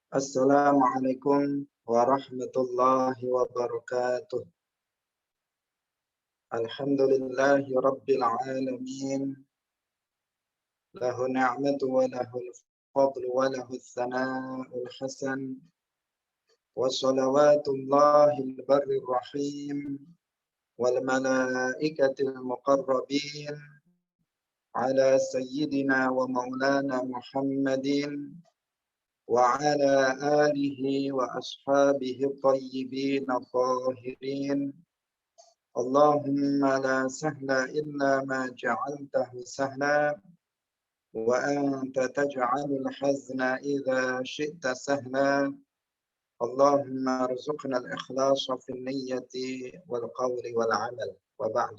Assalamualaikum warahmatullahi wabarakatuh. Alhamdulillahi rabbil alamin. Lahu ni'matu wa lahul fadlu wa lahul thana'ul hasan. Wa salawatullahil barrir rahim. Wal malaikatil muqarrabin. Ala sayyidina wa maulana Muhammadin. وعلى آله وأصحابه الطيبين الطاهرين اللهم لا سهل إلا ما جعلته سهلا وأنت تجعل الحزن إذا شئت سهلا اللهم ارزقنا الإخلاص في النية والقول والعمل وبعد.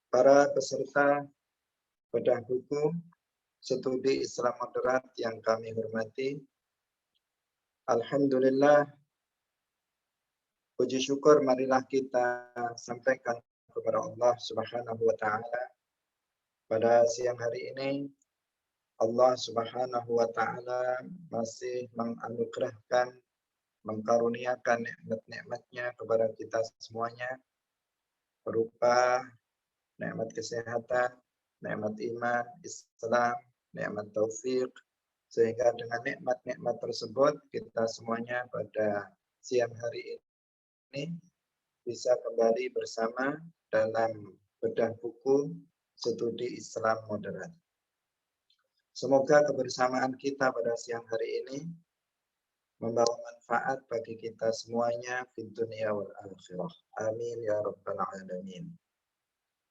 Para peserta bedah buku studi Islam moderat yang kami hormati, alhamdulillah, puji syukur marilah kita sampaikan kepada Allah Subhanahu wa taala. Pada siang hari ini Allah Subhanahu wa taala masih menganugerahkan, mengkaruniakan nikmat-nikmatnya kepada kita semuanya berupa nikmat kesehatan, nikmat iman, Islam, nikmat taufik, sehingga dengan nikmat-nikmat tersebut kita semuanya pada siang hari ini bisa kembali bersama dalam bedah buku studi Islam moderat. Semoga kebersamaan kita pada siang hari ini membawa manfaat bagi kita semuanya di dunia wal akhirah. Amin ya rabbal alamin.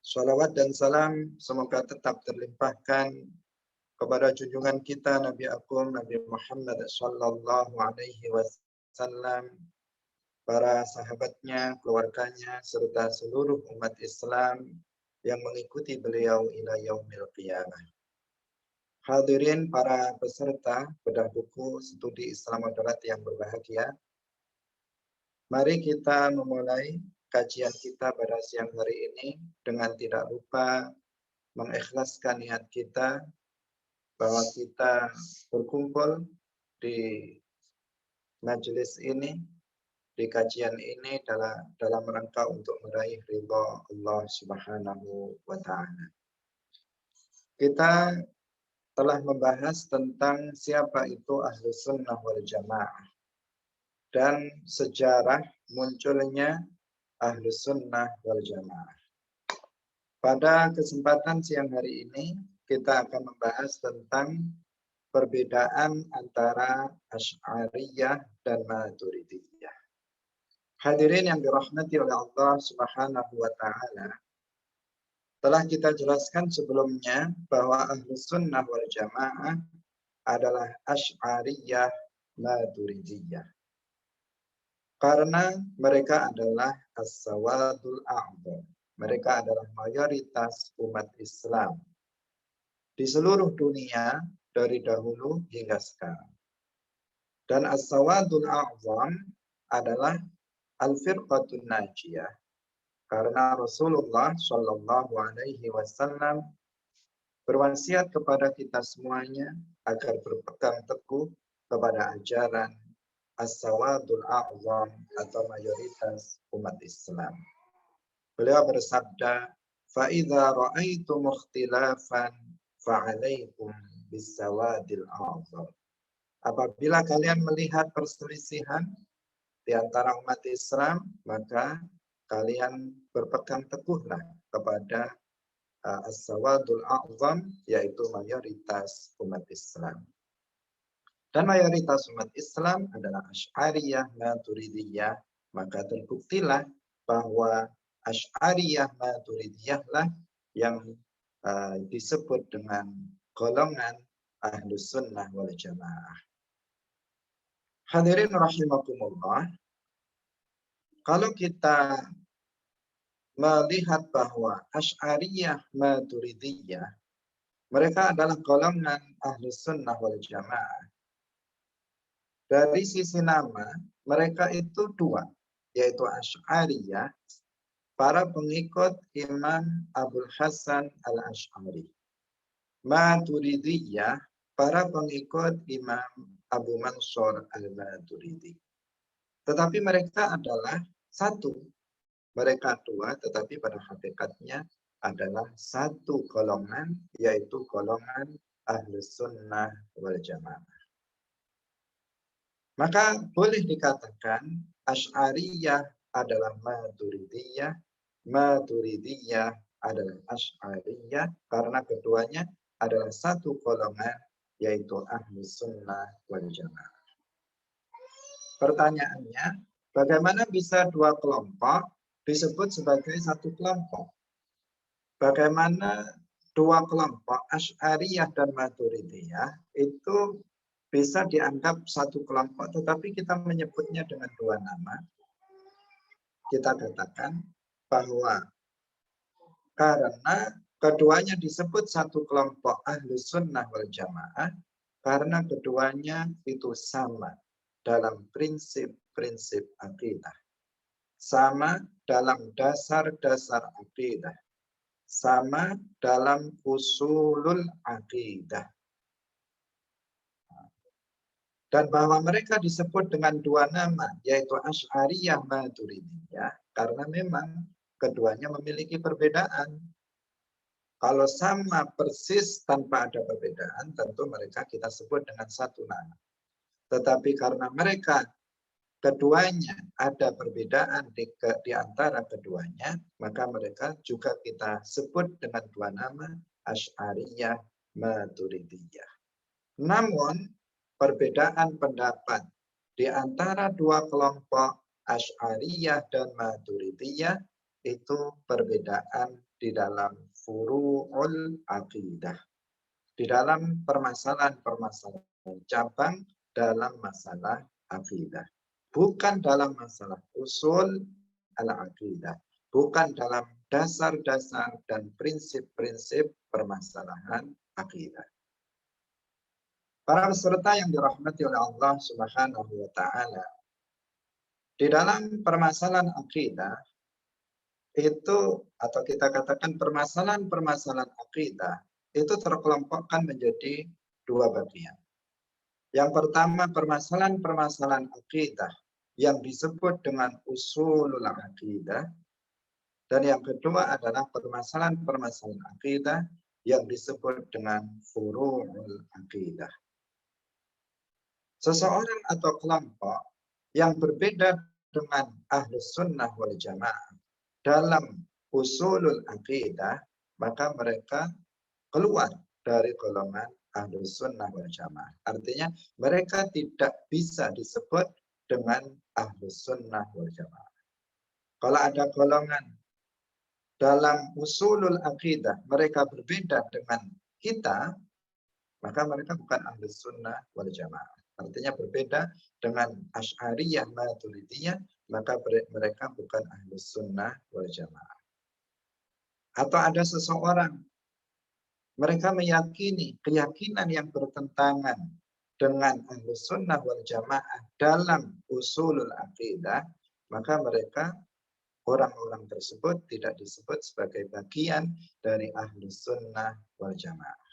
Salawat dan salam semoga tetap terlimpahkan kepada junjungan kita Nabi Agung Nabi Muhammad sallallahu alaihi wasallam, para sahabatnya, keluarganya, serta seluruh umat Islam yang mengikuti beliau ila yaumil qiyamah. Hadirin para peserta bedah buku studi Islam moderat yang berbahagia, mari kita memulai kajian kita pada siang hari ini dengan tidak lupa mengikhlaskan niat kita bahwa kita berkumpul di majelis ini, di kajian ini dalam rangka untuk meraih ridha Allah Subhanahu wa taala. Kita telah membahas tentang siapa itu Ahlus Sunnah wal Jamaah dan sejarah munculnya Ahlus Sunnah wal Jamaah. Pada kesempatan siang hari ini kita akan membahas tentang perbedaan antara Asy'ariyah dan Maturidiyah. Hadirin yang dirahmati oleh Allah Subhanahu wa taala, telah kita jelaskan sebelumnya bahwa Ahlus Sunnah wal Jamaah adalah Asy'ariyah Maturidiyah. Karena mereka adalah as-sawadul a'dham. Mereka adalah mayoritas umat Islam di seluruh dunia dari dahulu hingga sekarang. Dan as-sawadul a'zam adalah al-firqatun najiyah. Karena Rasulullah Shallallahu alaihi wasallam berwasiat kepada kita semuanya agar berpegang teguh kepada ajaran as-sawadul a'zam atau mayoritas umat Islam. Beliau bersabda, "Fa idza ra'aitum ikhtilafan fa'alaikum bis-sawadil a'zam." Apabila kalian melihat perselisihan di antara umat Islam, maka kalian berpegang teguhlah kepada as-sawadul a'zam, yaitu mayoritas umat Islam. Dan mayoritas umat Islam adalah Asy'ariyah Maturidiyah, maka terbuktilah bahwa Asy'ariyah Maturidiyah lah yang disebut dengan golongan Ahlus Sunnah wal Jamaah. Hadirin rahimakumullah, kalau kita melihat bahwa Asy'ariyah Maturidiyah mereka adalah golongan Ahlus Sunnah wal Jamaah. Dari sisi nama, mereka itu dua, yaitu Asy'ariyah, para pengikut Imam Abul Hasan al-Asy'ari. Maturidiyah para pengikut Imam Abu Mansur Al-Maturidi. Tetapi mereka adalah satu. Mereka dua, tetapi pada hakikatnya adalah satu golongan, yaitu golongan Ahlus Sunnah wal Jamaah. Maka boleh dikatakan Asy'ariyah adalah Maturidiyah, Maturidiyah adalah Asy'ariyah, karena keduanya adalah satu golongan, yaitu Ahlus Sunnah wal Jamaah. Pertanyaannya, bagaimana bisa dua kelompok disebut sebagai satu kelompok? Bagaimana dua kelompok Asy'ariyah dan Maturidiyah itu bisa dianggap satu kelompok, tetapi kita menyebutnya dengan dua nama? Kita katakan bahwa karena keduanya disebut satu kelompok Ahlus Sunnah wal Jamaah, karena keduanya itu sama dalam prinsip-prinsip akidah, sama dalam dasar-dasar akidah, sama dalam usulul akidah. Dan bahwa mereka disebut dengan dua nama, yaitu Asy'ariyah Maturidiyah, karena memang keduanya memiliki perbedaan. Kalau sama persis tanpa ada perbedaan, tentu mereka kita sebut dengan satu nama. Tetapi karena mereka keduanya ada perbedaan di antara keduanya, maka mereka juga kita sebut dengan dua nama, Asy'ariyah Maturidiyah. Namun, perbedaan pendapat di antara dua kelompok Asy'ariyah dan Maturidiyah itu perbedaan di dalam furu'ul aqidah, di dalam permasalahan-permasalahan cabang dalam masalah akidah, bukan dalam masalah usul al-aqidah, bukan dalam dasar-dasar dan prinsip-prinsip permasalahan akidah. Para peserta yang dirahmati oleh Allah Subhanahu wa taala, di dalam permasalahan akidah itu, atau kita katakan permasalahan-permasalahan akidah itu terkelompokkan menjadi dua bagian. Yang pertama, permasalahan-permasalahan akidah yang disebut dengan usulul akidah, dan yang kedua adalah permasalahan-permasalahan akidah yang disebut dengan furu'ul akidah. Seseorang atau kelompok yang berbeda dengan Ahlus Sunnah wal Jamaah dalam usulul akidah, maka mereka keluar dari golongan Ahlus Sunnah wal Jamaah. Artinya mereka tidak bisa disebut dengan Ahlus Sunnah wal Jamaah. Kalau ada golongan dalam usulul akidah mereka berbeda dengan kita, maka mereka bukan Ahlus Sunnah wal Jamaah. Artinya berbeda dengan Asy'ariyah Maturidiyah, maka mereka bukan Ahlus Sunnah wal Jamaah. Atau ada seseorang, mereka meyakini keyakinan yang bertentangan dengan Ahlus Sunnah wal Jamaah dalam usulul akidah, maka mereka, orang-orang tersebut tidak disebut sebagai bagian dari Ahlus Sunnah wal Jamaah.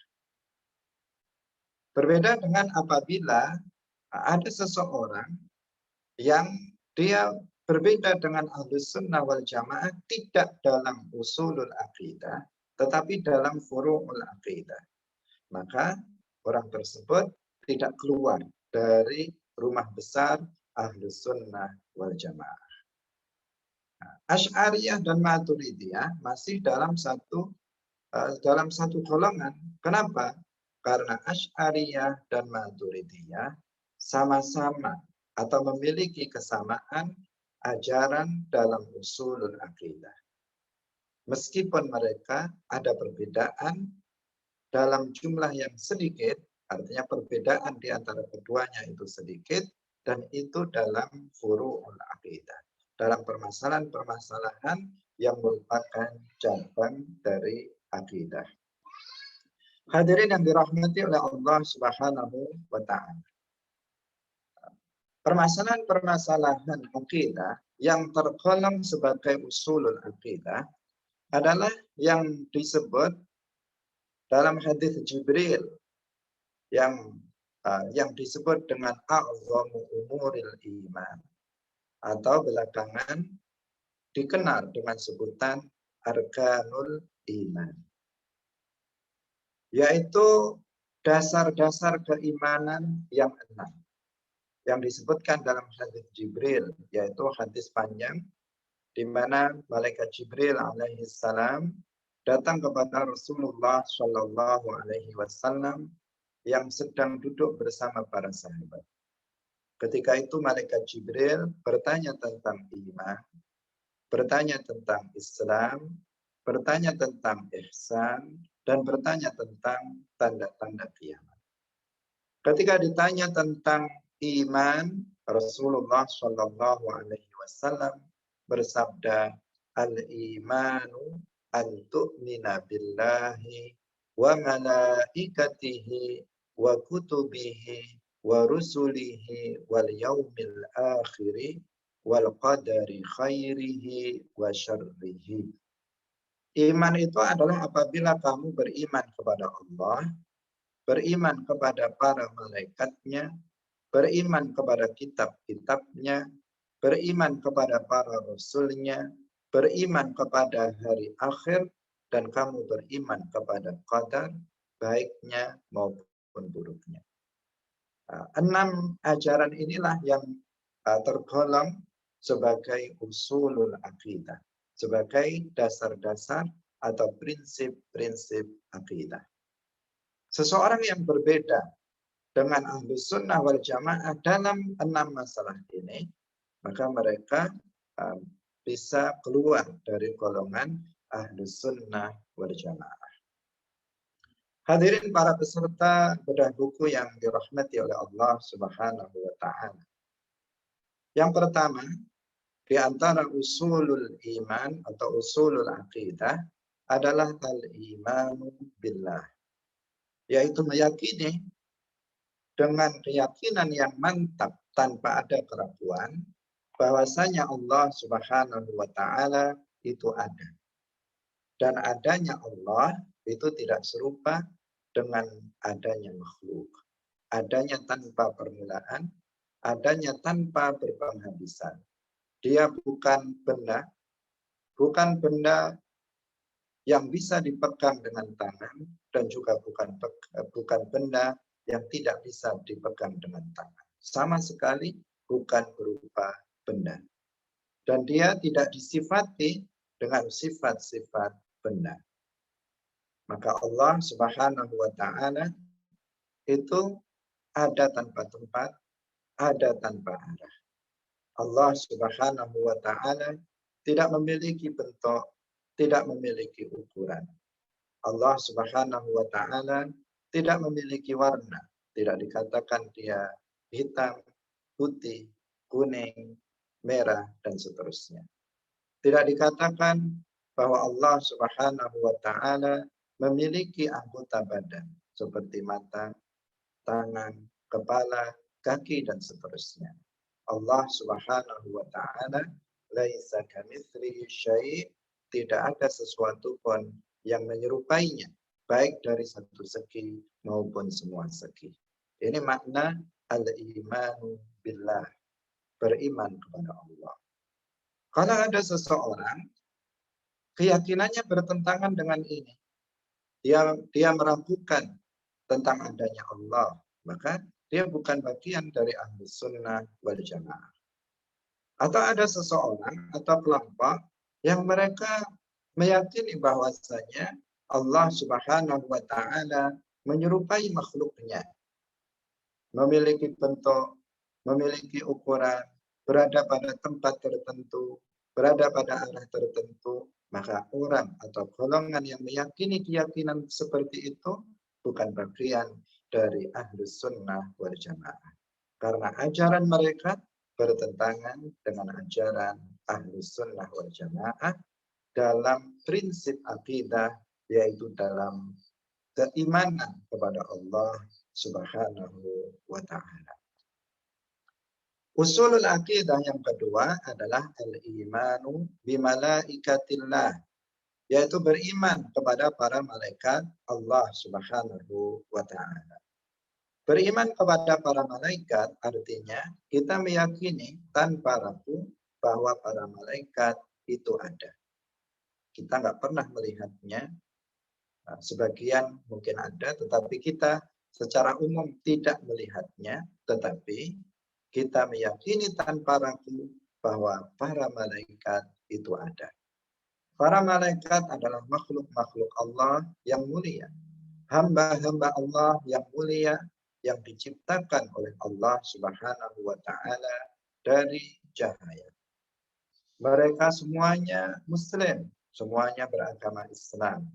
Berbeda dengan apabila ada seseorang yang dia berbeda dengan Ahlus Sunnah wal Jamaah tidak dalam usulul akidah, tetapi dalam furu'ul akidah. Maka orang tersebut tidak keluar dari rumah besar Ahlus Sunnah wal Jamaah. Asy'ariyah dan Maturidiyah masih dalam satu golongan. Kenapa? Karena Asy'ariyah dan Maturidiyah sama-sama atau memiliki kesamaan ajaran dalam usulul akidah. Meskipun mereka ada perbedaan dalam jumlah yang sedikit, artinya perbedaan di antara keduanya itu sedikit, dan itu dalam furu'ul akidah, dalam permasalahan-permasalahan yang merupakan cabang dari akidah. Hadirin yang dirahmati oleh Allah Subhanahu wa taala. Permasalahan-permasalahan akidah yang tergolong sebagai usulul akidah adalah yang disebut dalam hadis Jibril yang disebut dengan a'zamu umuril iman, atau belakangan dikenal dengan sebutan arkanul iman, yaitu dasar-dasar keimanan yang 6 yang disebutkan dalam hadis Jibril, yaitu hadis panjang di mana malaikat Jibril alaihi salam datang kepada Rasulullah Shallallahu alaihi wasallam yang sedang duduk bersama para sahabat. Ketika itu malaikat Jibril bertanya tentang iman, bertanya tentang Islam, bertanya tentang ihsan, dan bertanya tentang tanda-tanda kiamat. Ketika ditanya tentang iman, Rasulullah Shallallahu alaihi wasallam bersabda, al-imanu an tu'mina billahi wa malaikatihi wa kutubihi wa rusulihi wal yaumil akhiri wal qadari khairihi wa syarrihi. Iman itu adalah apabila kamu beriman kepada Allah, beriman kepada para malaikatnya, beriman kepada kitab-kitabnya, beriman kepada para rasulnya, beriman kepada hari akhir, dan kamu beriman kepada qadar, baiknya maupun buruknya. 6 ajaran inilah yang tergolong sebagai usulul akidah, sebagai dasar-dasar atau prinsip-prinsip akidah. Seseorang yang berbeda dengan Ahlus Sunnah wal Jamaah dalam 6 masalah ini, maka mereka bisa keluar dari golongan Ahlus Sunnah wal Jamaah. Hadirin para peserta bedah buku yang dirahmati oleh Allah Subhanahu wa taala. Yang pertama, di antara usulul iman atau usulul aqidah adalah al-imanu billah, yaitu meyakini dengan keyakinan yang mantap tanpa ada keraguan bahwasanya Allah Subhanahu wa taala itu ada. Dan adanya Allah itu tidak serupa dengan adanya makhluk. Adanya tanpa permulaan, adanya tanpa berpenghabisan. Dia bukan benda yang bisa dipegang dengan tangan, dan juga bukan benda yang tidak bisa dipegang dengan tangan. Sama sekali bukan berupa benda. Dan dia tidak disifati dengan sifat-sifat benda. Maka Allah Subhanahu wa taala itu ada tanpa tempat, ada tanpa arah. Allah Subhanahu wa taala tidak memiliki bentuk, tidak memiliki ukuran. Allah Subhanahu wa taala tidak memiliki warna, tidak dikatakan dia hitam, putih, kuning, merah, dan seterusnya. Tidak dikatakan bahwa Allah Subhanahu wa taala memiliki anggota badan seperti mata, tangan, kepala, kaki, dan seterusnya. Allah Subhanahu wa taala laisa kamitslihi syai', tidak ada sesuatu pun yang menyerupainya, baik dari satu segi maupun semua segi. Ini makna al-imanu billah, beriman kepada Allah. Kalau ada seseorang keyakinannya bertentangan dengan ini, dia meragukan tentang adanya Allah, maka dia bukan bagian dari Ahlus Sunnah wal Jamaah. Atau ada seseorang atau kelompok yang mereka meyakini bahwasanya Allah Subhanahu wa taala menyerupai makhluknya, memiliki bentuk, memiliki ukuran, berada pada tempat tertentu, berada pada arah tertentu, maka orang atau golongan yang meyakini keyakinan seperti itu bukan bagian dari Ahlus Sunnah wal Jamaah. Karena ajaran mereka bertentangan dengan ajaran Ahlus Sunnah wal Jamaah dalam prinsip akidah, yaitu dalam keimanan kepada Allah Subhanahu wa taala. Usulul akidah yang kedua adalah al-imanu bimalaikatillah, yaitu beriman kepada para malaikat Allah Subhanahu wa taala. Beriman kepada para malaikat artinya kita meyakini tanpa ragu bahwa para malaikat itu ada. Kita nggak pernah melihatnya. Nah, sebagian mungkin ada, tetapi kita secara umum tidak melihatnya. Tetapi kita meyakini tanpa ragu bahwa para malaikat itu ada. Para malaikat adalah makhluk-makhluk Allah yang mulia. Hamba-hamba Allah yang mulia yang diciptakan oleh Allah Subhanahu wa taala dari cahaya. Mereka semuanya muslim, semuanya beragama Islam.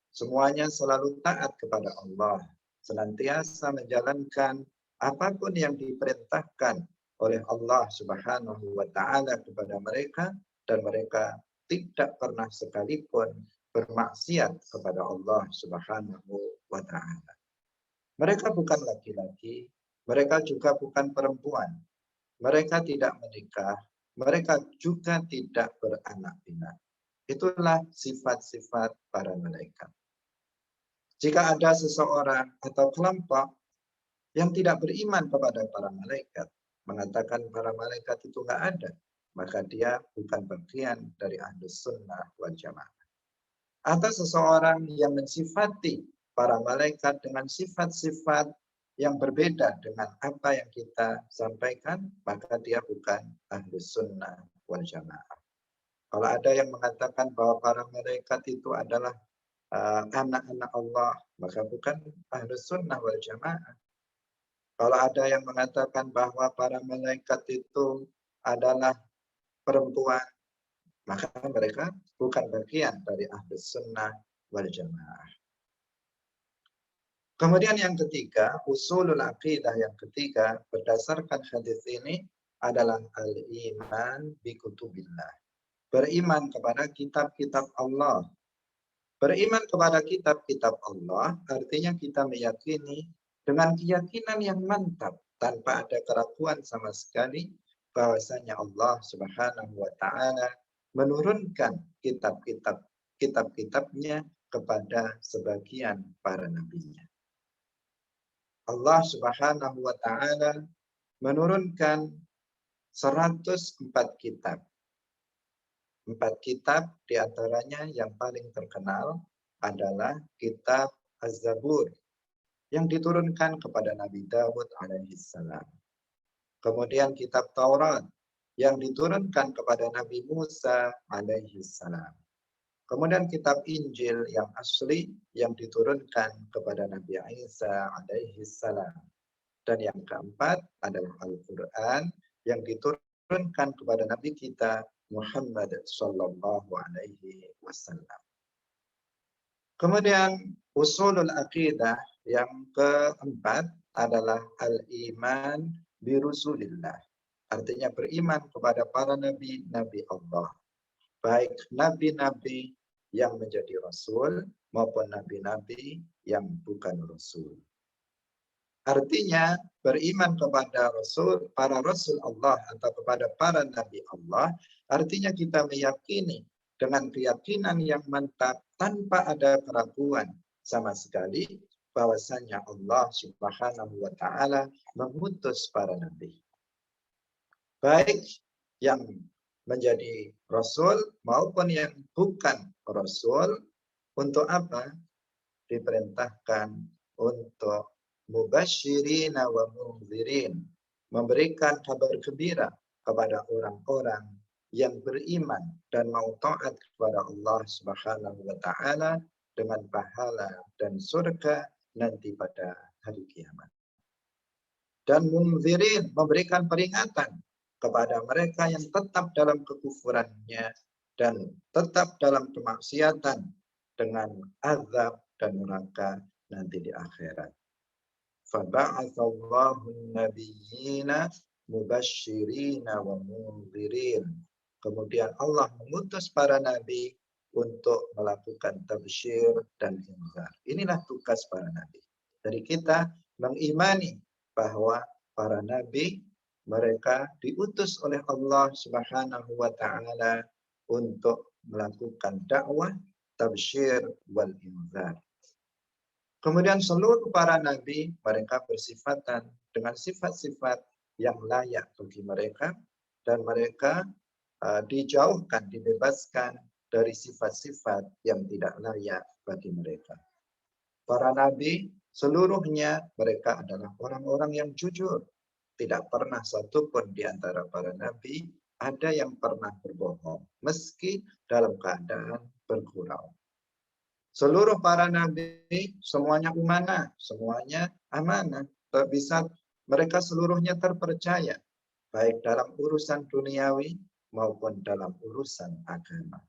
Semuanya selalu taat kepada Allah, senantiasa menjalankan apapun yang diperintahkan oleh Allah Subhanahu wa taala kepada mereka, dan mereka tidak pernah sekalipun bermaksiat kepada Allah Subhanahu wa taala. Mereka bukan laki-laki, mereka juga bukan perempuan. Mereka tidak menikah, mereka juga tidak beranak pinak. Itulah sifat-sifat para malaikat. Jika ada seseorang atau kelompok yang tidak beriman kepada para malaikat, mengatakan para malaikat itu nggak ada, maka dia bukan bagian dari Ahlus Sunnah wal Jamaah. Atau seseorang yang mensifati para malaikat dengan sifat-sifat yang berbeda dengan apa yang kita sampaikan, maka dia bukan Ahlus Sunnah wal Jamaah. Kalau ada yang mengatakan bahwa para malaikat itu adalah anak-anak Allah, maka bukan Ahlus Sunnah wal Jamaah. Kalau ada yang mengatakan bahwa para malaikat itu adalah perempuan, maka mereka bukan bagian dari Ahlus Sunnah wal Jamaah. Kemudian yang ketiga, usulul aqidah yang ketiga berdasarkan hadis ini adalah al-iman bi kutubillah. Beriman kepada kitab-kitab Allah. Beriman kepada kitab-kitab Allah artinya kita meyakini dengan keyakinan yang mantap tanpa ada keraguan sama sekali bahwasanya Allah Subhanahu wa taala menurunkan kitab-kitabnya kepada sebagian para nabinya. Allah Subhanahu wa taala menurunkan 104 kitab. 4 kitab diantaranya yang paling terkenal adalah kitab Az-Zabur yang diturunkan kepada Nabi Dawud alaihissalam. Kemudian kitab Taurat yang diturunkan kepada Nabi Musa alaihissalam. Kemudian kitab Injil yang asli yang diturunkan kepada Nabi Isa alaihissalam. Dan yang keempat adalah Al-Quran yang diturunkan kepada Nabi kita Muhammad sallallahu alaihi wasallam. Kemudian usulul aqidah yang keempat adalah al-iman bi rusulillah. Artinya beriman kepada para nabi-nabi Allah. Baik nabi-nabi yang menjadi rasul maupun nabi-nabi yang bukan rasul. Artinya beriman kepada para rasul Allah atau kepada para nabi Allah, artinya kita meyakini dengan keyakinan yang mantap tanpa ada keraguan sama sekali bahwasanya Allah Subhanahu wa taala mengutus para nabi. Baik yang menjadi rasul maupun yang bukan rasul, untuk apa? Diperintahkan untuk mubasyirina wa munzirin, memberikan kabar gembira kepada orang-orang yang beriman dan mau taat kepada Allah Subhanahu wa taala dengan pahala dan surga nanti pada hari kiamat. Dan munzirin, memberikan peringatan kepada mereka yang tetap dalam kekufurannya dan tetap dalam kemaksiatan dengan azab dan neraka nanti di akhirat. Faba'atsallahu an-nabiyyina mubasysyirina wa munzirin. Kemudian Allah mengutus para nabi untuk melakukan tabsyir dan inzar. Inilah tugas para nabi. Jadi kita mengimani bahwa para nabi mereka diutus oleh Allah Subhanahu wa taala untuk melakukan dakwah, tabsyir wal inzar. Kemudian seluruh para nabi mereka bersifatan dengan sifat-sifat yang layak bagi mereka dan mereka dijauhkan, dibebaskan dari sifat-sifat yang tidak layak bagi mereka. Para nabi seluruhnya mereka adalah orang-orang yang jujur. Tidak pernah satupun di antara para nabi ada yang pernah berbohong, meski dalam keadaan bergurau. Seluruh para nabi semuanya amanah, semuanya amanah. Bisa mereka seluruhnya terpercaya, baik dalam urusan duniawi maupun dalam urusan agama.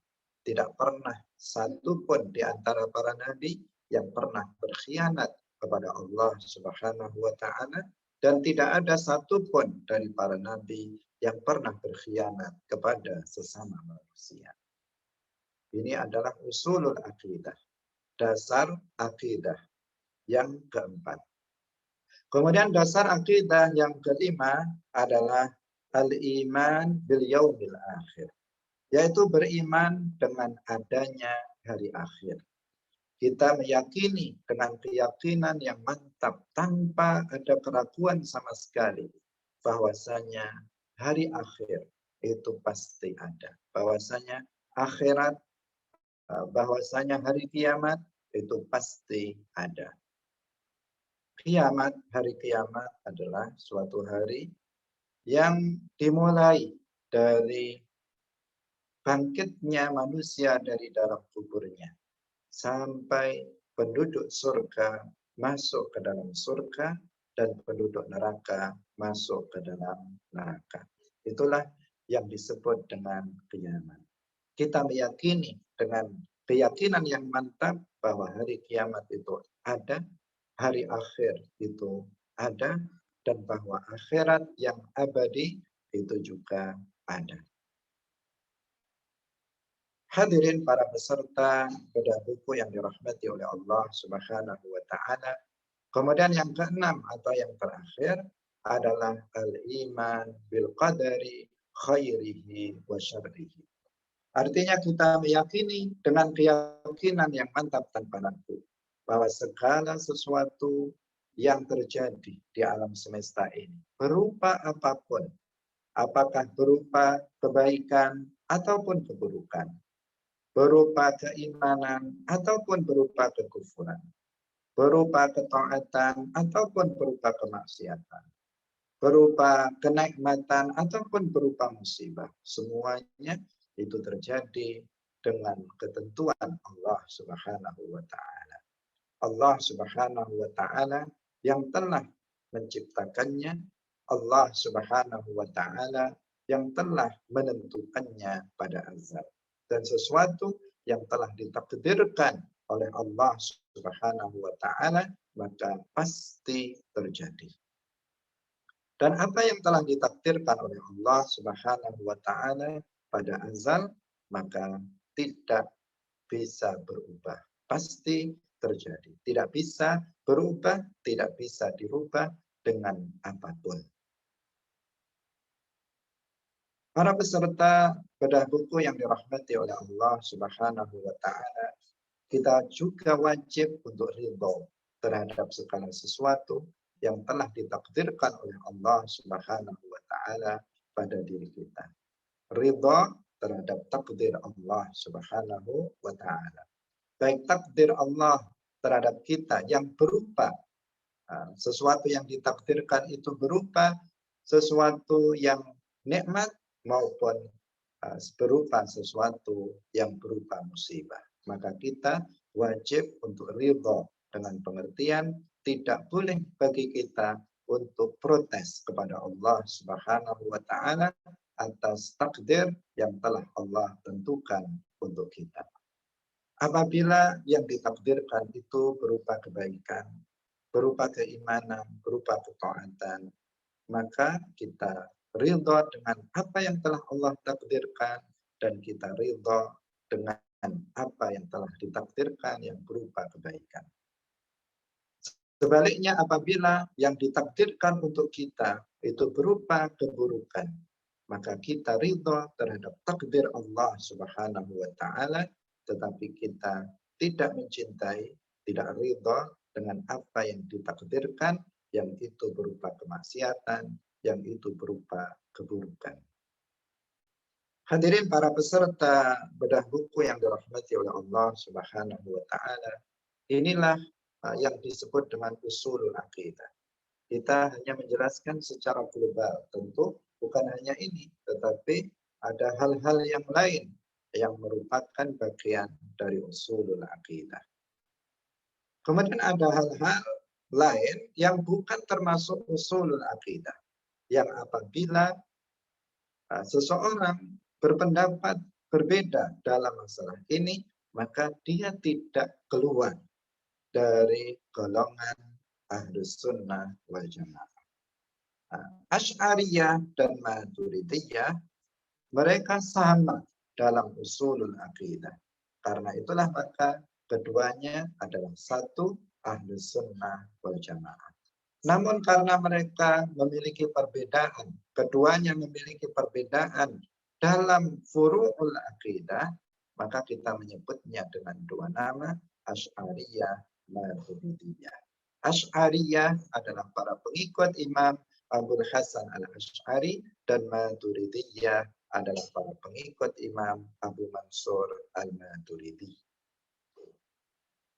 Tidak pernah satupun di antara para nabi yang pernah berkhianat kepada Allah Subhanahu wa taala dan tidak ada satupun dari para nabi yang pernah berkhianat kepada sesama manusia. Ini adalah usulul akidah, dasar akidah yang keempat. Kemudian dasar akidah yang kelima adalah al-iman bil yaumil akhir, yaitu beriman dengan adanya hari akhir. Kita meyakini dengan keyakinan yang mantap tanpa ada keraguan sama sekali bahwasanya hari akhir itu pasti ada. Bahwasanya akhirat, bahwasanya hari kiamat itu pasti ada. Kiamat, hari kiamat adalah suatu hari yang dimulai dari bangkitnya manusia dari dalam kuburnya sampai penduduk surga masuk ke dalam surga dan penduduk neraka masuk ke dalam neraka. Itulah yang disebut dengan kiamat. Kita meyakini dengan keyakinan yang mantap bahwa hari kiamat itu ada, hari akhir itu ada, dan bahwa akhirat yang abadi itu juga ada. Hadirin para peserta bedah buku yang dirahmati oleh Allah Subhanahu wa taala. Kemudian yang keenam atau yang terakhir adalah al-iman bil qadari khairihi wa syarrihi. Artinya kita meyakini dengan keyakinan yang mantap tanpa ragu bahwa segala sesuatu yang terjadi di alam semesta ini berupa apapun, apakah berupa kebaikan ataupun keburukan, berupa keimanan ataupun berupa kekufuran, berupa ketaatan ataupun berupa kemaksiatan, berupa kenikmatan ataupun berupa musibah. Semuanya itu terjadi dengan ketentuan Allah Subhanahu wa taala. Allah Subhanahu wa taala yang telah menciptakannya, Allah Subhanahu wa taala yang telah menentukannya pada azal. Dan sesuatu yang telah ditakdirkan oleh Allah Subhanahu wa taala maka pasti terjadi. Dan apa yang telah ditakdirkan oleh Allah Subhanahu wa taala pada azal maka tidak bisa berubah, pasti terjadi. Tidak bisa berubah, tidak bisa dirubah dengan apapun. Para peserta bedah buku yang dirahmati oleh Allah Subhanahu wa taala, kita juga wajib untuk ridho terhadap segala sesuatu yang telah ditakdirkan oleh Allah Subhanahu wa taala pada diri kita. Ridho terhadap takdir Allah Subhanahu wa taala. Baik takdir Allah terhadap kita yang berupa sesuatu yang ditakdirkan itu berupa sesuatu yang nikmat maupun berupa sesuatu yang berupa musibah. Maka kita wajib untuk ridho dengan pengertian tidak boleh bagi kita untuk protes kepada Allah Subhanahu wa taala atas takdir yang telah Allah tentukan untuk kita. Apabila yang ditakdirkan itu berupa kebaikan, berupa keimanan, berupa ketaatan, maka kita ridho dengan apa yang telah Allah takdirkan dan kita ridho dengan apa yang telah ditakdirkan yang berupa kebaikan. Sebaliknya apabila yang ditakdirkan untuk kita itu berupa keburukan, maka kita ridho terhadap takdir Allah Subhanahu wa taala, tetapi kita tidak mencintai, tidak ridho dengan apa yang ditakdirkan, yang itu berupa kemaksiatan, yang itu berupa keburukan. Hadirin para peserta bedah buku yang dirahmati oleh Allah Subhanahu wa taala. Inilah yang disebut dengan usulul aqidah. Kita hanya menjelaskan secara global, tentu bukan hanya ini, tetapi ada hal-hal yang lain yang merupakan bagian dari usulul aqidah. Kemudian ada hal-hal lain yang bukan termasuk usulul aqidah, yang apabila seseorang berpendapat berbeda dalam masalah ini, maka dia tidak keluar dari golongan Ahlus Sunnah wal Jamaah. Asy'ariyah dan Maturidiyah mereka sama dalam usulul aqidah. Karena itulah maka keduanya adalah satu, Ahlus Sunnah wal Jamaah. Namun karena mereka memiliki perbedaan, keduanya memiliki perbedaan dalam furu'ul aqidah, maka kita menyebutnya dengan dua nama, Asy'ariyah, Maturidiyah. Asy'ariyah adalah para pengikut Imam Abul Hasan al-Asy'ari, dan Maturidiyah adalah para pengikut Imam Abu Mansur al-Maturidi.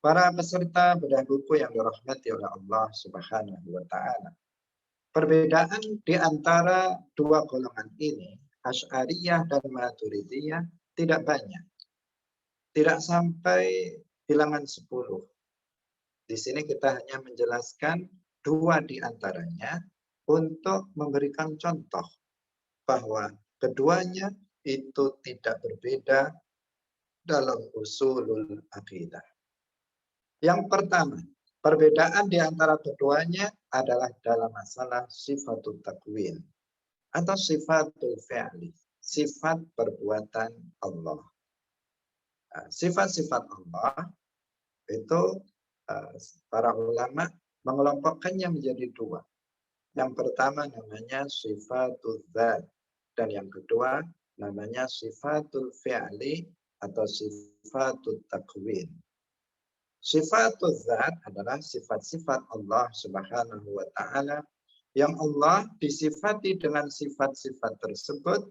Para peserta bedah buku yang dirahmati oleh Allah Subhanahu wa taala. Perbedaan di antara dua golongan ini, Asy'ariyah dan Maturidiyah, tidak banyak. Tidak sampai bilangan 10. Di sini kita hanya menjelaskan dua di antaranya untuk memberikan contoh bahwa keduanya itu tidak berbeda dalam usulul aqidah. Yang pertama, perbedaan di antara keduanya adalah dalam masalah sifatul takwin atau sifatul fi'li, sifat perbuatan Allah. Sifat-sifat Allah itu para ulama mengelompokkannya menjadi dua. Yang pertama namanya sifatul dzat, dan yang kedua namanya sifatul fi'li atau sifatul takwin. Sifatul dzat adalah sifat-sifat Allah Subhanahu wa taala yang Allah disifati dengan sifat-sifat tersebut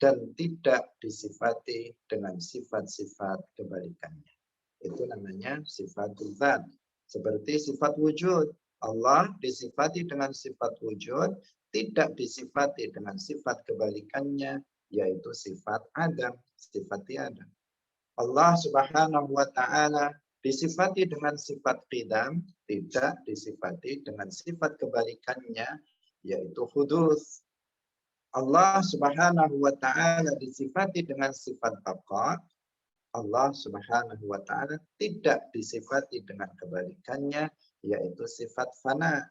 dan tidak disifati dengan sifat-sifat kebalikannya. Itu namanya sifatul dzat. Seperti sifat wujud, Allah disifati dengan sifat wujud, tidak disifati dengan sifat kebalikannya, yaitu sifat adam, sifat tiada. Allah Subhanahu wa taala disifati dengan sifat qidam, tidak disifati dengan sifat kebalikannya, yaitu hudus. Allah Subhanahu wa taala disifati dengan sifat baqa. Allah Subhanahu wa taala tidak disifati dengan kebalikannya, yaitu sifat fana.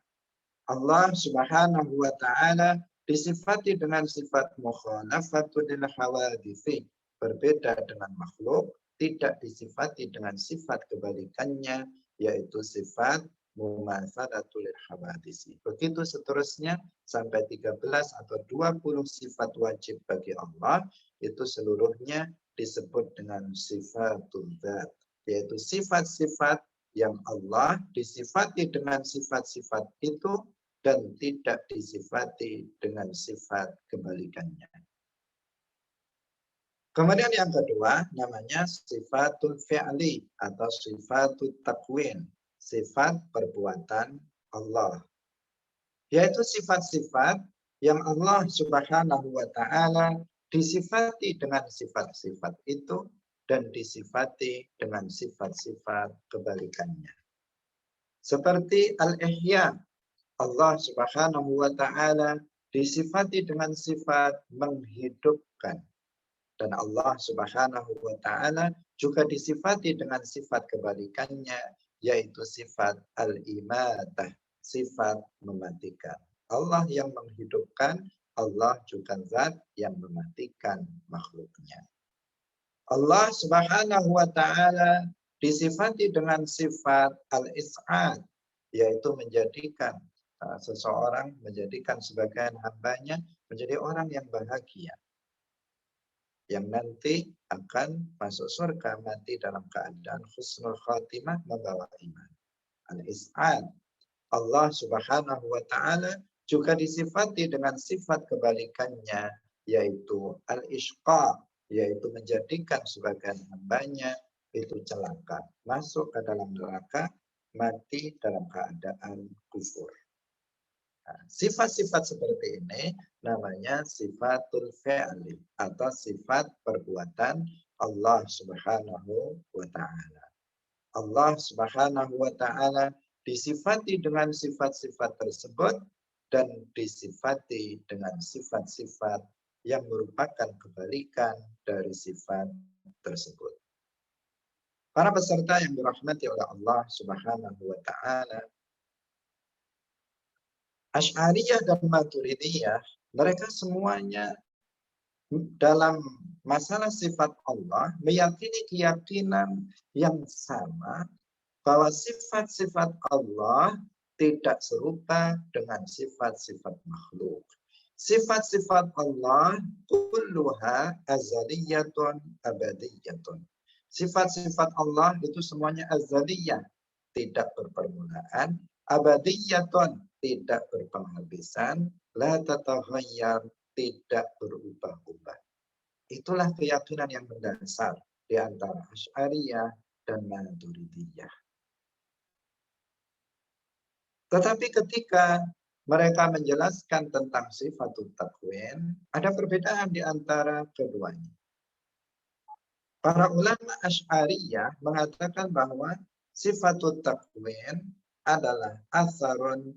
Allah Subhanahu wa taala disifati dengan sifat mukhalafatul hawaditsi, berbeda dengan makhluk, tidak disifati dengan sifat kebalikannya, yaitu sifat mumatsalatul hawaditsi. Begitu seterusnya sampai 13 atau 20 sifat wajib bagi Allah, itu seluruhnya disebut dengan sifatul dzat, yaitu sifat-sifat yang Allah disifati dengan sifat-sifat itu dan tidak disifati dengan sifat kebalikannya. Kemudian yang kedua namanya sifatul fi'li atau sifatul takwin, sifat perbuatan Allah. Yaitu sifat-sifat yang Allah Subhanahu wa taala disifati dengan sifat-sifat itu dan disifati dengan sifat-sifat kebalikannya. Seperti al-ihya, Allah Subhanahu wa taala disifati dengan sifat menghidupkan, dan Allah Subhanahu wa taala juga disifati dengan sifat kebalikannya, yaitu sifat al-imatah, sifat mematikan. Allah yang menghidupkan, Allah juga zat yang mematikan makhluknya. Allah Subhanahu wa taala disifati dengan sifat al-is'ad, yaitu menjadikan seseorang, menjadikan sebagian hambanya menjadi orang yang bahagia, yang nanti akan masuk surga, mati dalam keadaan husnul khatimah, membawa iman. al-is'ad. Allah Subhanahu wa taala juga disifati dengan sifat kebalikannya, yaitu al-ishqa, yaitu menjadikan sebagian hambanya itu celaka, masuk ke dalam neraka, mati dalam keadaan kufur. Nah, sifat-sifat seperti ini namanya sifatul fi'li atau sifat perbuatan Allah Subhanahu wa taala. Allah Subhanahu wa taala disifati dengan sifat-sifat tersebut dan disifati dengan sifat-sifat yang merupakan kebalikan dari sifat tersebut. Para peserta yang dirahmati oleh Allah Subhanahu wa taala, Asy'ariyah dan Maturidiyah, mereka semuanya dalam masalah sifat Allah meyakini keyakinan yang sama bahwa sifat-sifat Allah tidak serupa dengan sifat-sifat makhluk. Sifat-sifat Allah kulluha azaliyatun abadiyatun. Sifat-sifat Allah itu semuanya azaliyah, tidak berpermulaan, abadiyatun, tidak berpenghabisan, la tataghayyar, tidak berubah-ubah. Itulah keyakinan yang mendasar di antara Asy'ariyah dan Maturidiyah. Tetapi ketika mereka menjelaskan tentang sifatut takwin, ada perbedaan di antara keduanya. Para ulama Asy'ariyah mengatakan bahwa sifatut takwin adalah asarun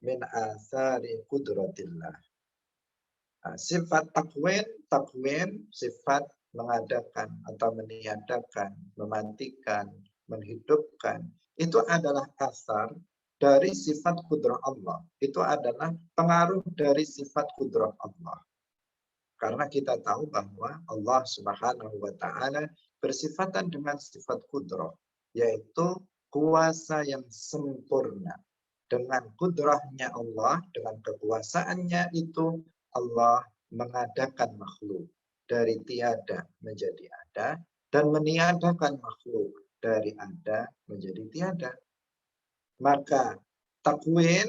min asari kudratillah. Sifat takwin, sifat mengadakan atau meniadakan, mematikan, menghidupkan, itu adalah asar dari sifat kudrah Allah. Itu adalah pengaruh dari sifat kudrah Allah. Karena kita tahu bahwa Allah Subhanahu wa taala bersifatan dengan sifat kudrah, yaitu kuasa yang sempurna. Dengan kudrahnya Allah, dengan kekuasaannya itu, Allah mengadakan makhluk dari tiada menjadi ada dan meniadakan makhluk dari ada menjadi tiada. Maka takwin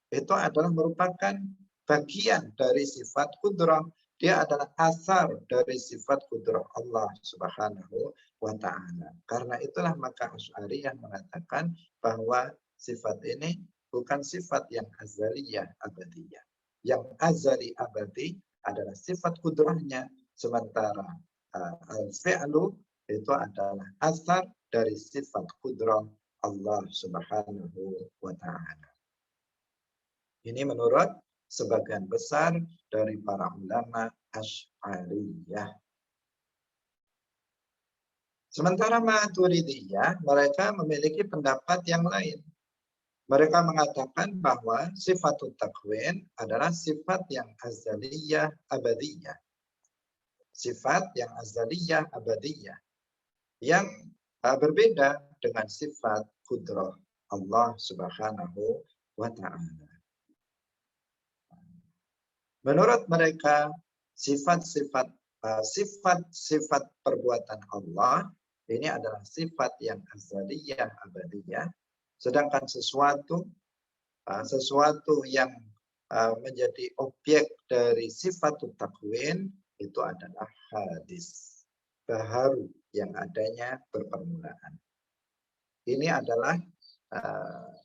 itu adalah merupakan bagian dari sifat kudrah. Dia adalah asar dari sifat kudrah Allah Subhanahu wa taala. Karena itulah maka Asy'ariyah mengatakan bahwa sifat ini bukan sifat yang azaliyah abadiyah. Yang azali abadi adalah sifat kudrahnya, sementara al-fi'lu itu adalah asar dari sifat kudrah Allah Subhanahu wa taala. Ini menurut sebagian besar dari para ulama Asy'ariyah. Sementara Maturidiyah, mereka memiliki pendapat yang lain. Mereka mengatakan bahwa sifatut takwin adalah sifat yang azaliyah abadiyah. Sifat yang azaliyah abadiyah. Yang berbeda dengan sifat kudrah Allah Subhanahu wa ta'ala. Menurut mereka, sifat-sifat perbuatan Allah ini adalah sifat yang azaliyah abadiyah, sedangkan sesuatu yang menjadi objek dari sifat takwin itu adalah hadis, baharu yang adanya berpermulaan. Ini adalah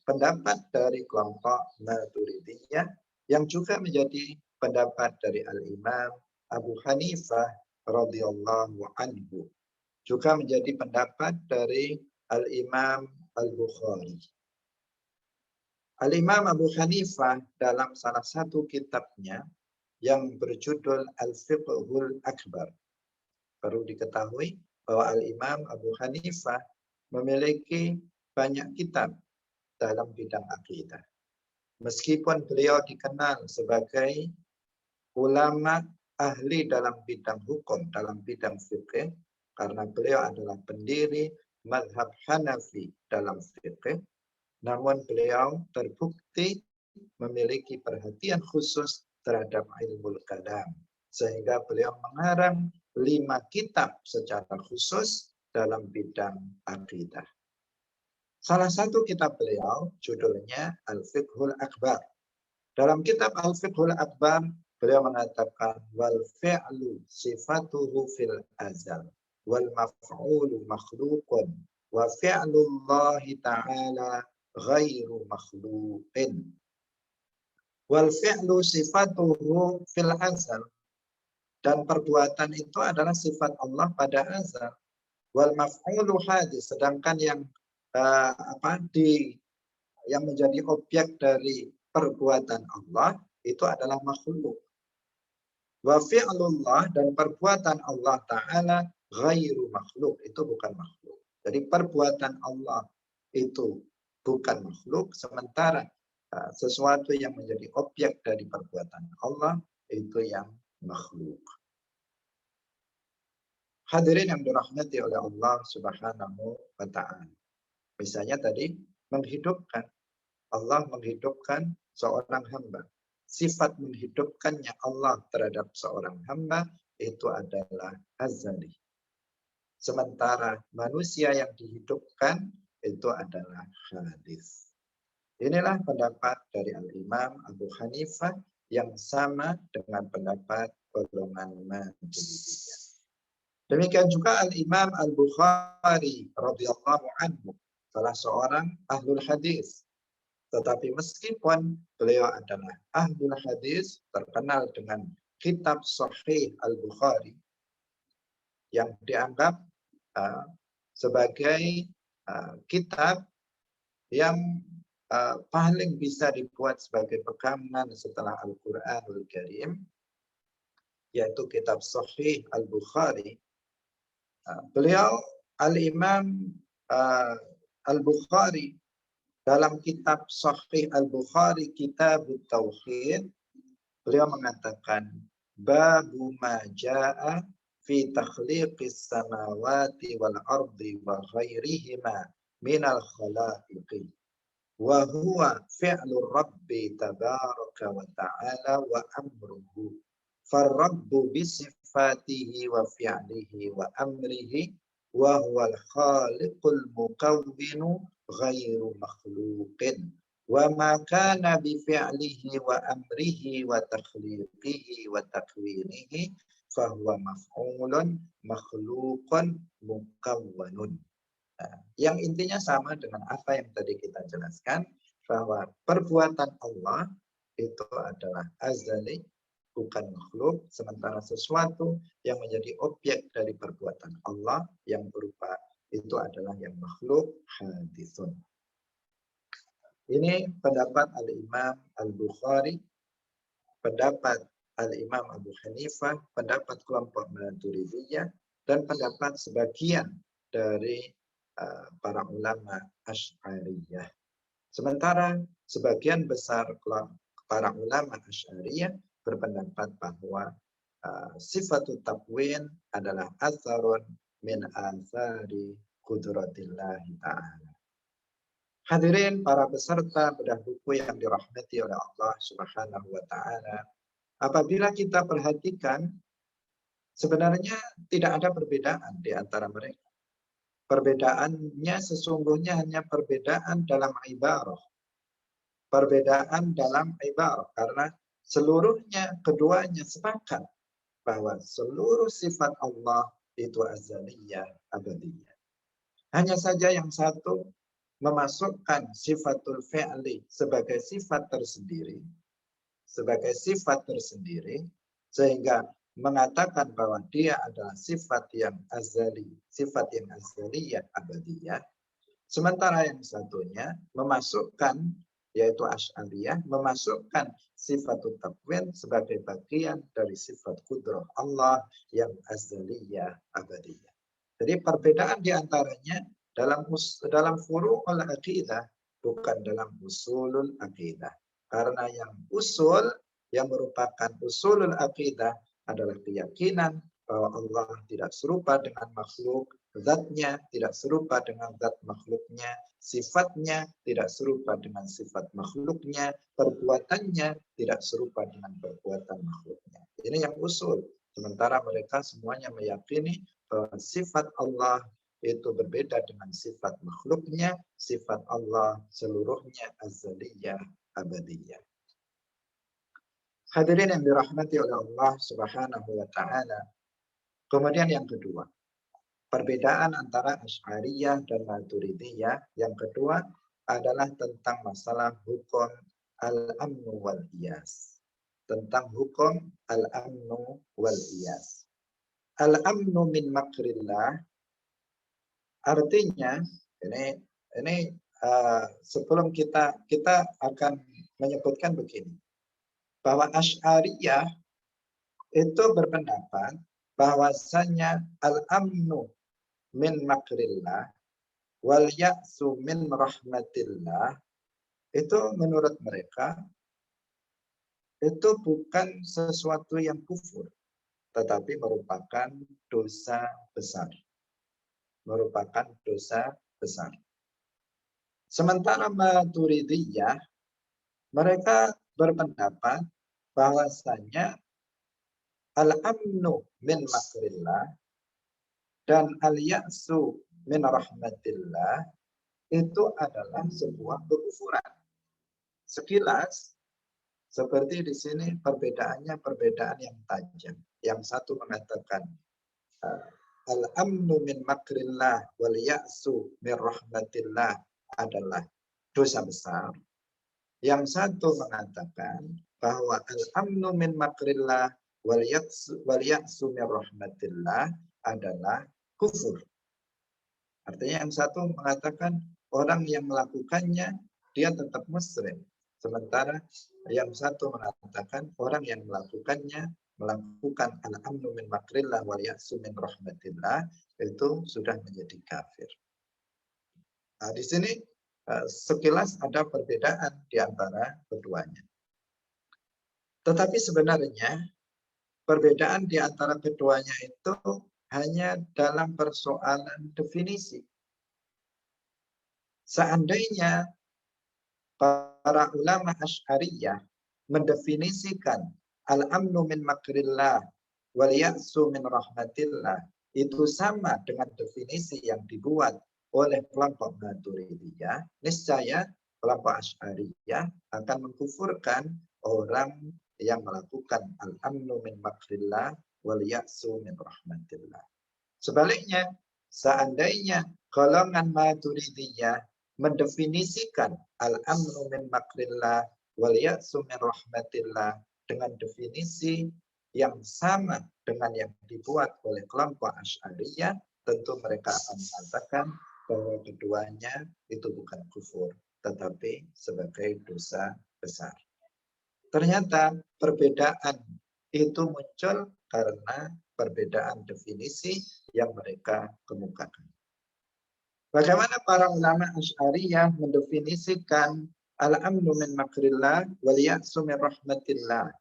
pendapat dari kelompok Maturidiyah yang juga menjadi pendapat dari Al-Imam Abu Hanifah radhiyallahu anhu. Juga menjadi pendapat dari Al-Imam Al-Bukhari. Al-Imam Abu Hanifah dalam salah satu kitabnya yang berjudul Al-Fiqhul Akbar. Perlu diketahui bahwa Al-Imam Abu Hanifah memiliki banyak kitab dalam bidang akidah. Meskipun beliau dikenal sebagai ulama ahli dalam bidang hukum, dalam bidang fikih, karena beliau adalah pendiri mazhab Hanafi dalam fikih, namun beliau terbukti memiliki perhatian khusus terhadap ilmu kalam, sehingga beliau mengarang 5 kitab secara khusus dalam bidang akidah. Salah satu kitab beliau judulnya Al-Fiqhul Akbar. Dalam kitab Al-Fiqhul Akbar beliau mengatakan wal fi'lu sifatuhu fil azal wal maf'ulu makhluqun wa fi'lullahi ta'ala ghairu makhluqin. Wal fi'lu sifatuhu fil azal, dan perbuatan itu adalah sifat Allah pada azal. Wal maf'ulu hadis, sedangkan yang yang menjadi objek dari perbuatan Allah itu adalah makhluk. Wa fi'lullah, dan perbuatan Allah Ta'ala ghairu makhluk, itu bukan makhluk. Jadi perbuatan Allah itu bukan makhluk, sementara sesuatu yang menjadi objek dari perbuatan Allah itu yang makhluk. Hadirin yang dirahmati oleh Allah Subhanahu wa Ta'ala. Misalnya tadi menghidupkan. Allah menghidupkan seorang hamba. Sifat menghidupkannya Allah terhadap seorang hamba itu adalah azali. Sementara manusia yang dihidupkan itu adalah hadis. Inilah pendapat dari Al-Imam Abu Hanifah yang sama dengan pendapat golongan Maturidiyah. Demikian juga Al-Imam Al-Bukhari radhiyallahu anhu, salah seorang ahlul hadis. Tetapi meskipun beliau adalah ahlul hadis, terkenal dengan kitab Sahih Al-Bukhari yang dianggap sebagai kitab yang paling bisa dibuat sebagai pegangan setelah Al-Quranul Karim, yaitu kitab Sahih Al-Bukhari. Beliau Al-Imam Al-Bukhari dalam kitab Sahih Al-Bukhari Kitab Tauhid, beliau mengatakan babu ma jaa fi takhliqis samawati wal ardi wa ghairihima minal khalaiqi wa huwa fi'lu rabbi tabaraka wa ta'ala wa amruhu farrabbu bisifatihi wa fi'lihi wa amrihi wa huwal khaliqul mukawwinu ghairu makhluqin wa ma kana bi fi'lihi wa amrihi wa takhliqihi wa takwinihi fa huwa maf'ulun makhluqun mukawwanun. Yang intinya sama dengan apa yang tadi kita jelaskan, bahwa perbuatan Allah itu adalah azali, bukan makhluk, sementara sesuatu yang menjadi objek dari perbuatan Allah yang berupa itu adalah yang makhluk, hadisun. Ini pendapat Al-Imam Al-Bukhari, pendapat Al-Imam Abu Hanifah, pendapat kelompok Maturidiyah, dan pendapat sebagian dari para ulama Asy'ariyah. Sementara sebagian besar para ulama Asy'ariyah berpendapat bahwa sifatut takwin adalah atharun min athari qudratillahi ta'ala. Hadirin para peserta bedah buku yang dirahmati oleh Allah Subhanahu wa Ta'ala, apabila kita perhatikan, sebenarnya tidak ada perbedaan di antara mereka. Perbedaannya sesungguhnya hanya perbedaan dalam ibarah. Perbedaan dalam ibarah, karena seluruhnya, keduanya sepakat bahwa seluruh sifat Allah itu azaliyah, abadiyah. Hanya saja yang satu memasukkan sifatul fi'li sebagai sifat tersendiri, sehingga mengatakan bahwa dia adalah sifat yang azali, sifat yang azaliyah, abadiyah. Sementara yang satunya memasukkan, yaitu Asy'ariyah, memasukkan sifatut takwin sebagai bagian dari sifat kudrah Allah yang azaliyah, abadiyah. Jadi perbedaan diantaranya dalam furu'ul aqidah, bukan dalam usulul aqidah. Karena yang usul, yang merupakan usulul aqidah adalah keyakinan bahwa Allah tidak serupa dengan makhluk, zatnya tidak serupa dengan zat makhluknya, sifatnya tidak serupa dengan sifat makhluknya, perbuatannya tidak serupa dengan perbuatan makhluknya. Ini yang usul. Sementara mereka semuanya meyakini bahwa sifat Allah itu berbeda dengan sifat makhluknya, sifat Allah seluruhnya azaliyah, abadiyah. Hadirin yang dirahmati oleh Allah Subhanahu wa taala. Kemudian yang kedua, perbedaan antara Asy'ariyah dan Maturidiyah yang kedua adalah tentang masalah hukum al-amnu wal iyas. Tentang hukum al-amnu wal iyas. Al-amnu min makrillah artinya ini sebelum kita akan menyebutkan begini, bahwa Asy'ariyah itu berpendapat bahwasanya al-amnu min makrillah wal ya'su min rahmatillah itu menurut mereka itu bukan sesuatu yang kufur, tetapi merupakan dosa besar. Merupakan dosa besar. Sementara Maturidiyah, mereka berpendapat bahwasanya al-amnu min makrillah dan al-ya'su min rahmatillah itu adalah sebuah kekufuran. Sekilas, seperti di sini perbedaannya perbedaan yang tajam. Yang satu mengatakan al-amnu min makrillah wal ya'su min rahmatillah adalah dosa besar. Yang satu mengatakan bahwa al-amnu min makrillah wal ya'su min rahmatillah adalah kufur. Artinya yang satu mengatakan orang yang melakukannya dia tetap muslim. Sementara yang satu mengatakan orang yang melakukannya melakukan al-amnu min makrillah wal ya'su min rahmatillah itu sudah menjadi kafir. Nah, di sini sekilas ada perbedaan di antara keduanya. Tetapi sebenarnya perbedaan di antara keduanya itu hanya dalam persoalan definisi. Seandainya para ulama Asy'ariyah mendefinisikan al-amnu min makrillah wal ya'su min rahmatillah itu sama dengan definisi yang dibuat oleh kelompok Maturidiyah, niscaya kelompok Asy'ariyah akan mengkufurkan orang yang melakukan al-amnu min makrillah wal ya'su min rahmatillah. Sebaliknya, seandainya golongan Maturidiyah mendefinisikan al-amnu min makrillah wal ya'su min rahmatillah dengan definisi yang sama dengan yang dibuat oleh kelompok Asy'ariyah, tentu mereka akan mengatakan bahwa keduanya itu bukan kufur, tetapi sebagai dosa besar. Ternyata perbedaan itu muncul karena perbedaan definisi yang mereka kemukakan. Bagaimana para ulama Asy'ariyah mendefinisikan al-amnu min makrillah wal ya'su min rahmatillah?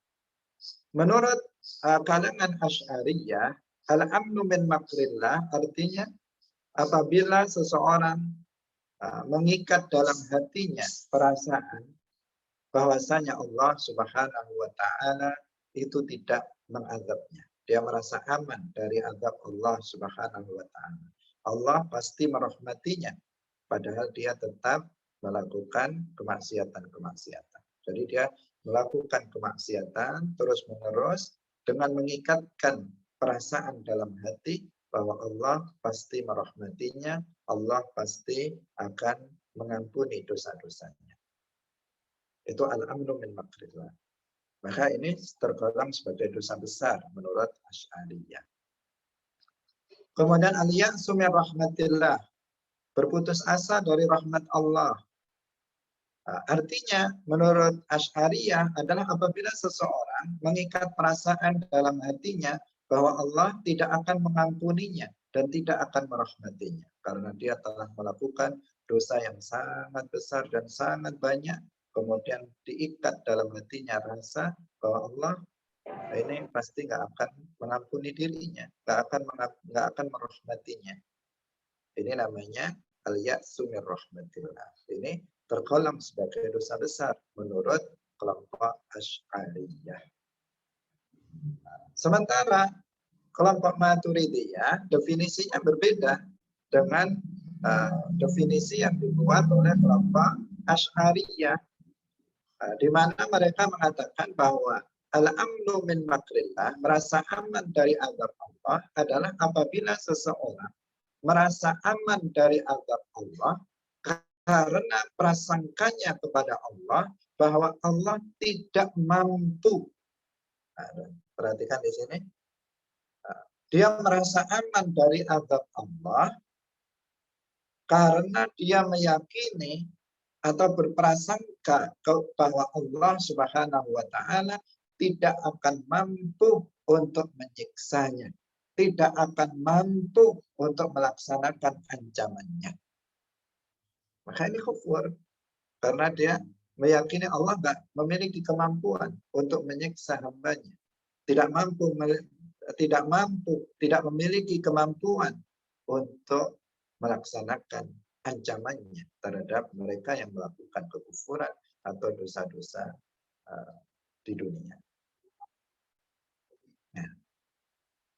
Menurut kalangan Asy'ariyah, al-amnu min makrillah artinya apabila seseorang mengikat dalam hatinya perasaan bahwasanya Allah Subhanahu wa taala itu tidak mengazabnya. Dia merasa aman dari azab Allah Subhanahu wa taala. Allah pasti merahmatinya, padahal dia tetap melakukan kemaksiatan-kemaksiatan. Jadi dia melakukan kemaksiatan terus-menerus dengan mengikatkan perasaan dalam hati bahwa Allah pasti merahmatinya, Allah pasti akan mengampuni dosa-dosanya. Itu al-amnu min makrillah. Maka ini tergolong sebagai dosa besar menurut Asy'ariyah. Kemudian al-ya'su min rahmatillah, berputus asa dari rahmat Allah. Artinya menurut Asy'ariyah adalah apabila seseorang mengikat perasaan dalam hatinya bahwa Allah tidak akan mengampuninya dan tidak akan merahmatinya karena dia telah melakukan dosa yang sangat besar dan sangat banyak, kemudian diikat dalam hatinya rasa bahwa Allah ini pasti nggak akan mengampuni dirinya, nggak akan merahmatinya. Ini namanya al-ya'su min rahmatillah. Ini tergolong sebagai dosa besar menurut kelompok Asy'ariyah. Sementara kelompok Maturidiyah definisinya berbeda. dengan definisi yang dibuat oleh kelompok Asy'ariyah, di mana mereka mengatakan bahwa al-amnu min makrillah, merasa aman dari azab Allah, adalah apabila seseorang merasa aman dari azab Allah karena prasangkanya kepada Allah bahwa Allah tidak mampu. Perhatikan di sini. Dia merasa aman dari azab Allah karena dia meyakini atau berprasangka bahwa Allah Subhanahu wa taala tidak akan mampu untuk menyiksanya, tidak akan mampu untuk melaksanakan ancamannya. Maka ini kufur, karena dia meyakini Allah tidak memiliki kemampuan untuk menyiksa hambanya, tidak memiliki kemampuan untuk melaksanakan ancamannya terhadap mereka yang melakukan kekufuran atau dosa-dosa di dunia. Nah,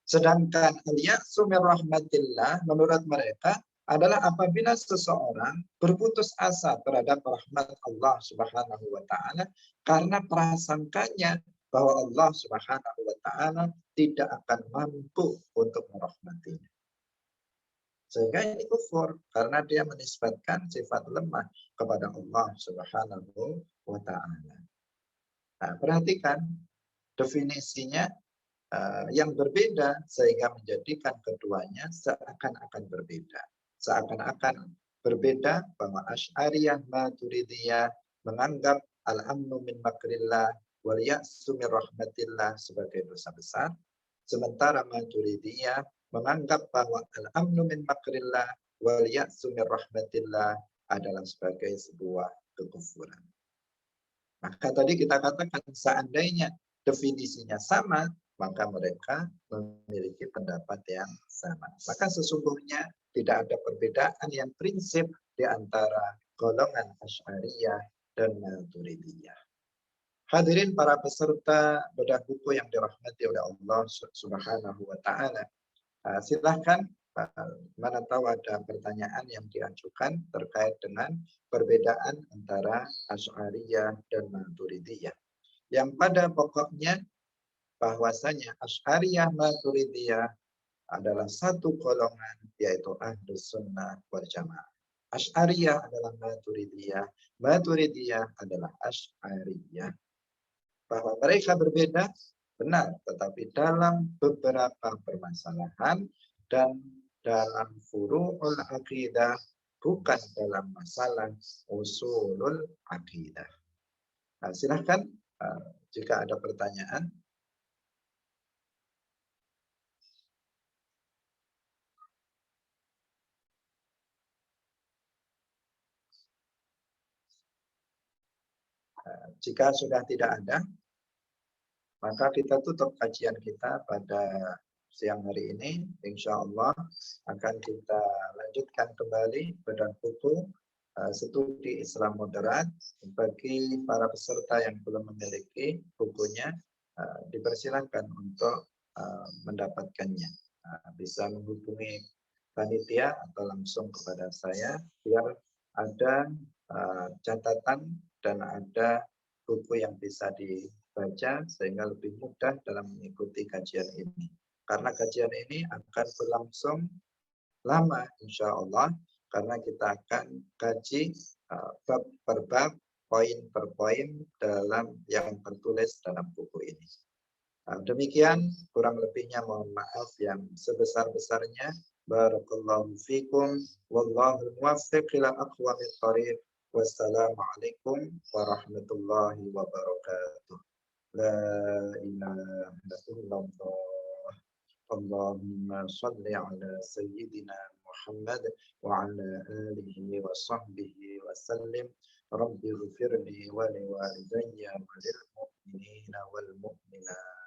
sedangkan al-ya'su min rahmatillah menurut mereka adalah apabila seseorang berputus asa terhadap rahmat Allah Subhanahu wa taala karena prasangkanya bahwa Allah Subhanahu wa taala tidak akan mampu untuk merahmatinya. Sehingga ini kufur karena dia menisbatkan sifat lemah kepada Allah Subhanahu wa taala. Nah, perhatikan definisinya yang berbeda sehingga menjadikan keduanya seakan-akan berbeda. Seakan-akan berbeda bahwa Asy'ariyah Maturidiyah menganggap al-amnu min makrillah wal ya'su min rahmatillah sebagai dosa besar, sementara Maturidiyah menganggap bahwa al-amnu min makrillah wal ya'su min rahmatillah adalah sebagai sebuah kekufuran. Maka tadi kita katakan seandainya definisinya sama, maka mereka memiliki pendapat yang sama. Maka sesungguhnya tidak ada perbedaan yang prinsip di antara golongan Asy'ariyah dan Maturidiyah. Hadirin para peserta bedah buku yang dirahmati oleh Allah Subhanahu wa taala. Silahkan, mana tahu ada pertanyaan yang diajukan terkait dengan perbedaan antara Asy'ariyah dan Maturidiyah. Yang pada pokoknya bahwasanya Asy'ariyah Maturidiyah adalah satu golongan, yaitu Ahlus Sunnah wal Jamaah. Asy'ariyah adalah Maturidiyah, Maturidiyah adalah Asy'ariyah. Bahwa mereka berbeda, benar, tetapi dalam beberapa permasalahan dan dalam furu'ul aqidah, bukan dalam masalah usulul aqidah. Nah, silahkan jika ada pertanyaan. Jika sudah tidak ada, maka kita tutup kajian kita pada siang hari ini. Insya Allah akan kita lanjutkan kembali bedah buku studi Islam moderat. Bagi para peserta yang belum memiliki bukunya, dipersilakan untuk mendapatkannya. Bisa menghubungi panitia atau langsung kepada saya biar ada catatan dan ada buku yang bisa dibaca sehingga lebih mudah dalam mengikuti kajian ini. Karena kajian ini akan berlangsung lama insya Allah, karena kita akan kaji bab per bab, poin per poin dalam yang tertulis dalam buku ini. Demikian, kurang lebihnya mohon maaf yang sebesar-besarnya. Barakallahu fikum, wallahu muwaffiq ila aqwamit thariq. Wassalamualaikum warahmatullahi wabarakatuh. La ilaha illallah. Allahumma salli ala sayyidina Muhammad wa ala alihi wa sahbihi wa sallim. Rabbi ghfirli wa liwalidayya wa lil mu'minina wal mu'minat.